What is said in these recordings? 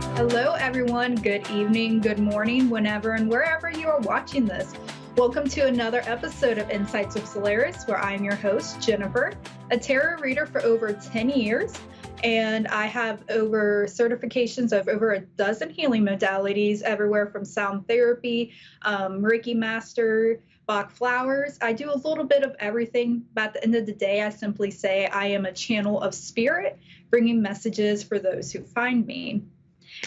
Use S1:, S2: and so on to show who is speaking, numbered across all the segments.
S1: Hello, everyone. Good evening, good morning, whenever and wherever you are watching this. Welcome to another episode of Insights with Soularis, where I am your host, Jennifer, a tarot reader for over 10 years. And I have over certifications of over a dozen healing modalities, everywhere from sound therapy, Reiki Master, Bach flowers. I do a little bit of everything, but at the end of the day, I simply say I am a channel of spirit, bringing messages for those who find me.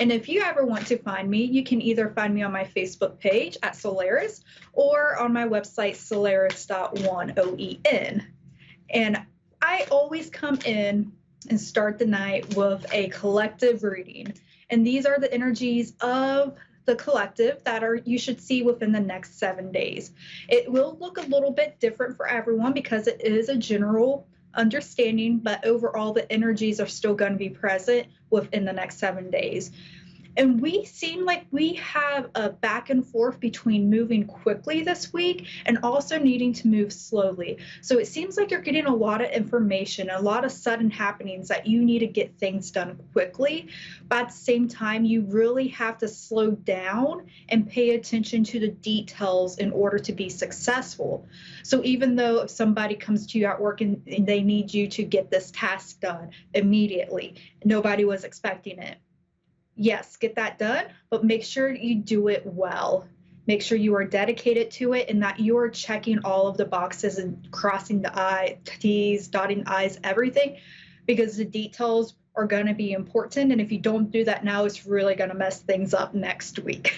S1: And if you ever want to find me, you can either find me on my Facebook page at Soularis or on my website, soularis.1oen. And I always come in and start the night with a collective reading. And these are the energies of the collective that you should see within the next 7 days. It will look a little bit different for everyone because it is a general understanding, but overall the energies are still going to be present within the next 7 days. And we seem like we have a back and forth between moving quickly this week and also needing to move slowly. So it seems like you're getting a lot of information, a lot of sudden happenings that you need to get things done quickly. But at the same time, you really have to slow down and pay attention to the details in order to be successful. So even though if somebody comes to you at work and they need you to get this task done immediately, nobody was expecting it. Yes, get that done, but make sure you do it well. Make sure you are dedicated to it and that you are checking all of the boxes and crossing the T's, dotting I's, everything, because the details are going to be important. And if you don't do that now, it's really going to mess things up next week.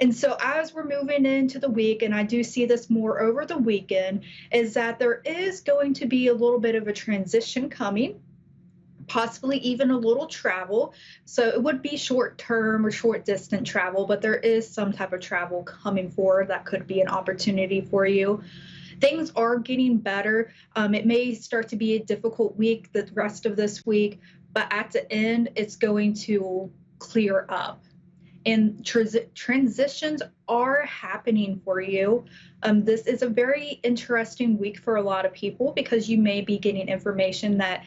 S1: And so as we're moving into the week, and I do see this more over the weekend, is that there is going to be a little bit of a transition coming, possibly even a little travel. So it would be short term or short distance travel, but there is some type of travel coming forward that could be an opportunity for you. Things are getting better. It may start to be a difficult week the rest of this week, but at the end, it's going to clear up. And transitions are happening for you. This is a very interesting week for a lot of people because you may be getting information that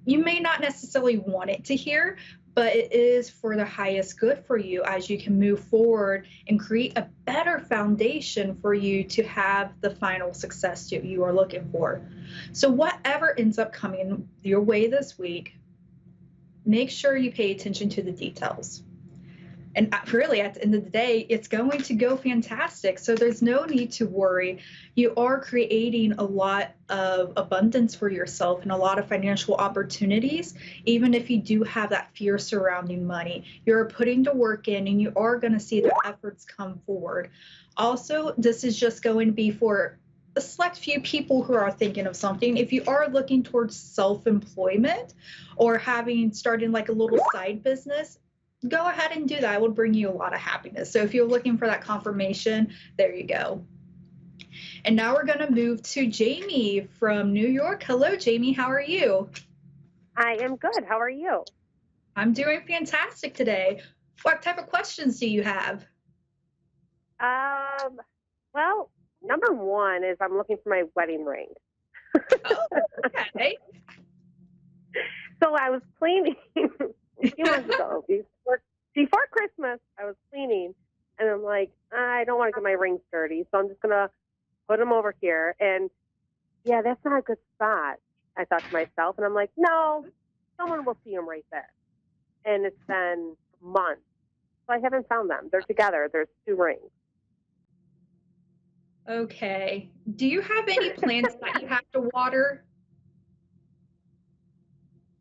S1: you may not necessarily want it to hear, but it is for the highest good for you as you can move forward and create a better foundation for you to have the final success that you are looking for. So whatever ends up coming your way this week, make sure you pay attention to the details. And really, at the end of the day, it's going to go fantastic. So there's no need to worry. You are creating a lot of abundance for yourself and a lot of financial opportunities, even if you do have that fear surrounding money. You're putting the work in and you are going to see the efforts come forward. Also, this is just going to be for a select few people who are thinking of something. If you are looking towards self-employment or starting like a little side business, go ahead and do that. It will bring you a lot of happiness. So if you're looking for that confirmation, there you go. And now we're going to move to Jamie from New York. Hello, Jamie. How are you?
S2: I am good. How are you?
S1: I'm doing fantastic today. What type of questions do you have?
S2: Well, number one is I'm looking for my wedding ring.
S1: Oh, okay.
S2: So I was cleaning a few months ago before Christmas. I was cleaning, and I'm like, I don't want to get my rings dirty, so I'm just gonna put them over here. And yeah, that's not a good spot, I thought to myself. And I'm like, no, someone will see them right there. And it's been months, so I haven't found them. They're together. There's two rings.
S1: Okay. Do you have any plants that you have to water?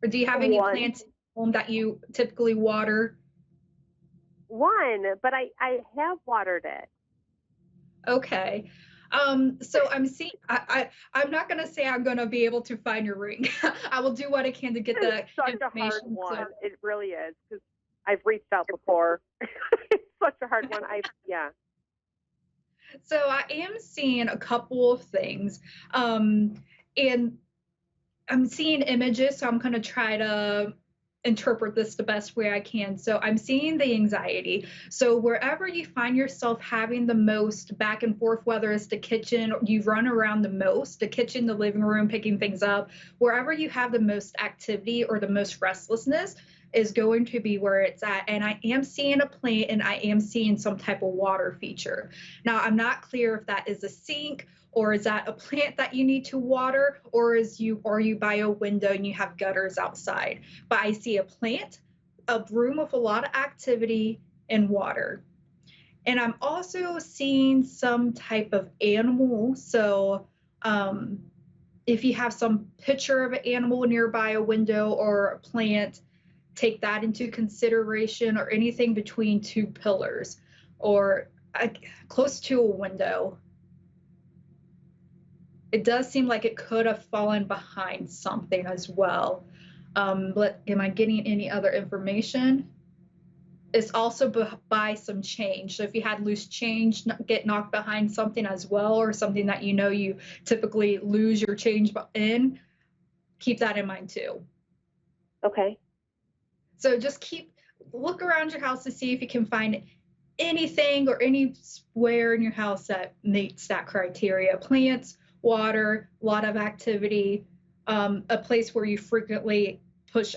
S1: Or do you have any plants at home that you typically water?
S2: One, but I have watered it.
S1: Okay. So I'm seeing, I'm not going to say I'm going to be able to find your ring. I will do what I can to get the
S2: information. Such a hard one. So. It really is, because I've reached out before. It's such a hard one. Yeah.
S1: So I am seeing a couple of things. And I'm seeing images, so I'm going to try to interpret this the best way I can. So I'm seeing the anxiety. So wherever you find yourself having the most back and forth, whether it's the kitchen, you run around the most, the kitchen, the living room, picking things up, wherever you have the most activity or the most restlessness, is going to be where it's at. And I am seeing a plant and I am seeing some type of water feature. Now, I'm not clear if that is a sink or is that a plant that you need to water, or are you by a window and you have gutters outside? But I see a plant, a room with a lot of activity and water. And I'm also seeing some type of animal. So if you have some picture of an animal nearby a window or a plant, take that into consideration, or anything between two pillars or close to a window. It does seem like it could have fallen behind something as well. But am I getting any other information? It's also by some change. So if you had loose change get knocked behind something as well, or something that you typically lose your change in, keep that in mind too.
S2: Okay.
S1: So just look around your house to see if you can find anything or anywhere in your house that meets that criteria. Plants, water, a lot of activity, a place where you frequently push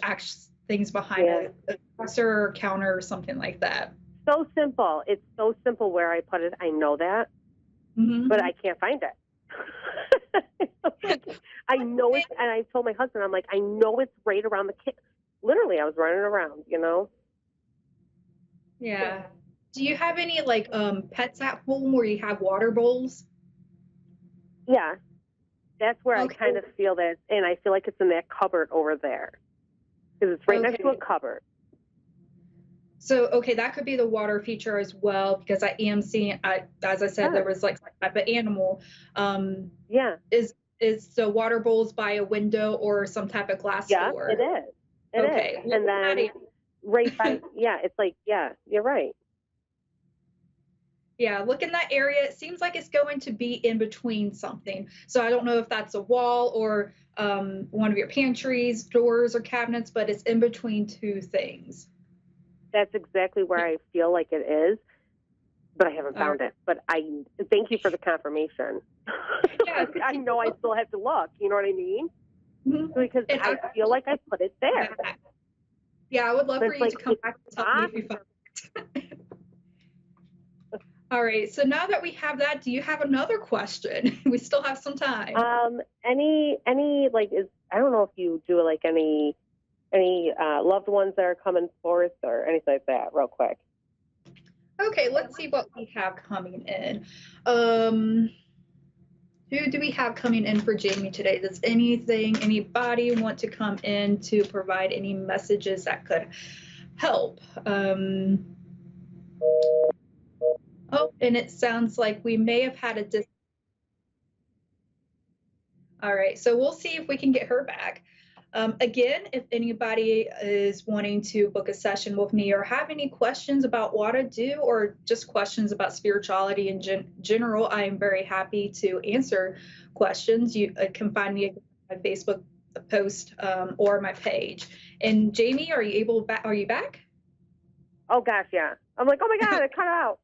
S1: things behind a dresser or counter or something like that.
S2: So simple. It's so simple where I put it. I know that, but I can't find it. I know it, and I told my husband, I'm like, I know it's right around the kitchen. Literally, I was running around,
S1: Yeah. Do you have any pets at home where you have water bowls?
S2: Yeah. That's where I kind of feel that, and I feel like it's in that cupboard over there. Because it's right next to a cupboard. So,
S1: that could be the water feature as well, because I am seeing, as I said, there was some type of animal. Is the water bowls by a window or some type of glass door?
S2: Yeah, it is. It is. And then right by, it's like, you're right.
S1: Yeah, look in that area. It seems like it's going to be in between something. So I don't know if that's a wall or one of your pantries, doors, or cabinets, but it's in between two things.
S2: That's exactly where I feel like it is, but I haven't found it. But I thank you for the confirmation. Yeah, I know I still have to look. You know what I mean? Mm-hmm. Because I feel like I put it there.
S1: Yeah, I would love for you to come back and tell me if you found it. All right. So now that we have that, do you have another question? We still have some time.
S2: Any I don't know if you do any loved ones that are coming forth or anything like that, real quick.
S1: Okay, let's see what we have coming in. Who do we have coming in for Jamie today? Does anybody want to come in to provide any messages that could help? Oh, and it sounds like we may have had a all right, so we'll see if we can get her back. Again, if anybody is wanting to book a session with me or have any questions about what I do or just questions about spirituality in general, I am very happy to answer questions. You can find me on my Facebook post or my page. And Jamie, are you back?
S2: Oh gosh, yeah. I'm like, oh my God, it cut out.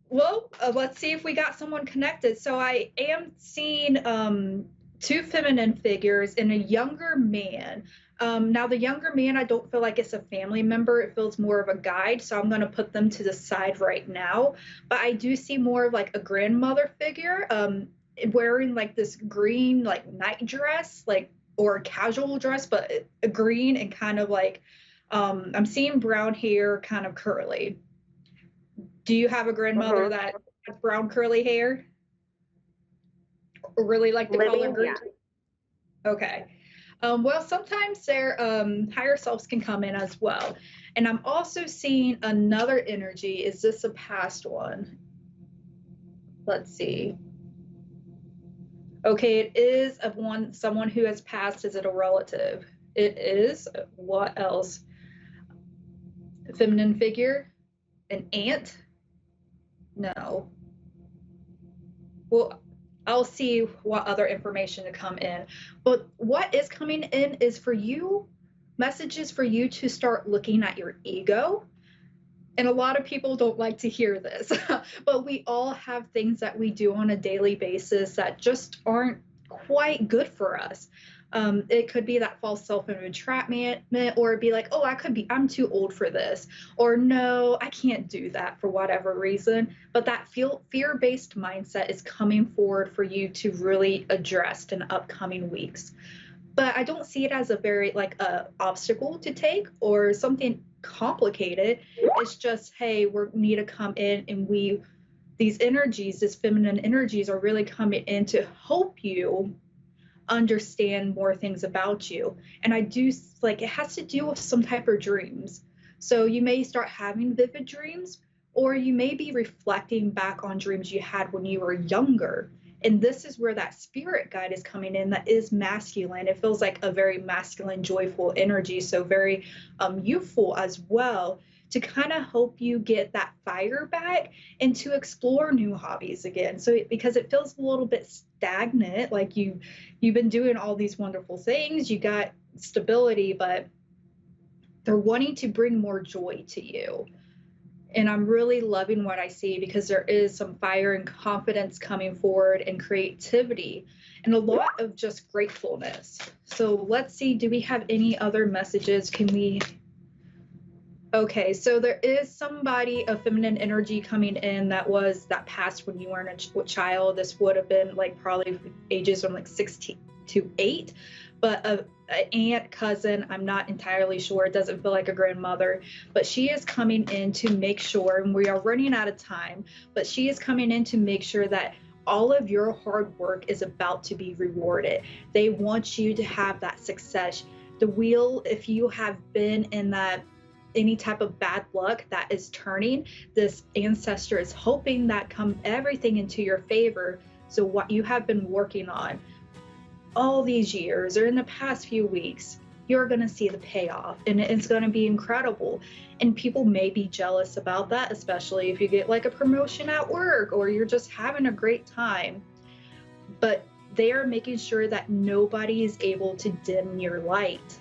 S1: Well, let's see if we got someone connected. So I am seeing two feminine figures and a younger man. Now the younger man, I don't feel like it's a family member. It feels more of a guide. So I'm going to put them to the side right now. But I do see more of like a grandmother figure wearing like this green like night dress, or a casual dress, but a green and kind of like I'm seeing brown hair, kind of curly. Do you have a grandmother that has brown curly hair? Or really like the color green? Yeah. Okay. Well, sometimes their higher selves can come in as well. And I'm also seeing another energy. Is this a past one? Let's see. Okay, it is someone who has passed. Is it a relative? It is. What else? A feminine figure? An aunt? No. Well, I'll see what other information to come in. But what is coming in is messages for you to start looking at your ego. And a lot of people don't like to hear this, but we all have things that we do on a daily basis that just aren't quite good for us. It could be that false self-entrapment, or it'd be like, oh, I'm too old for this, or no, I can't do that for whatever reason. But that fear-based mindset is coming forward for you to really address in upcoming weeks. But I don't see it as a very like a obstacle to take or something complicated. It's just, hey, we need to come in, and these energies, these feminine energies, are really coming in to help you understand more things about you. And I do like it has to do with some type of dreams. So you may start having vivid dreams, or you may be reflecting back on dreams you had when you were younger. And this is where that spirit guide is coming in, that is masculine. It feels like a very masculine, joyful energy. So very youthful as well, to kind of help you get that fire back and to explore new hobbies again. So because it feels a little bit stagnant, like you've been doing all these wonderful things, you got stability, but they're wanting to bring more joy to you. And I'm really loving what I see, because there is some fire and confidence coming forward, and creativity, and a lot of just gratefulness. So let's see, do we have any other messages? Okay, so there is somebody of feminine energy coming in that passed when you weren't a child. This would have been like probably ages from like 16 to 8, but an aunt, cousin, I'm not entirely sure. It doesn't feel like a grandmother, but she is coming in to make sure, and we are running out of time, but she is coming in to make sure that all of your hard work is about to be rewarded. They want you to have that success. The wheel, if you have been in that any type of bad luck that is turning, this ancestor is hoping that come everything into your favor. So what you have been working on all these years or in the past few weeks, you're going to see the payoff, and it's going to be incredible. And people may be jealous about that, especially if you get like a promotion at work or you're just having a great time. But they are making sure that nobody is able to dim your light.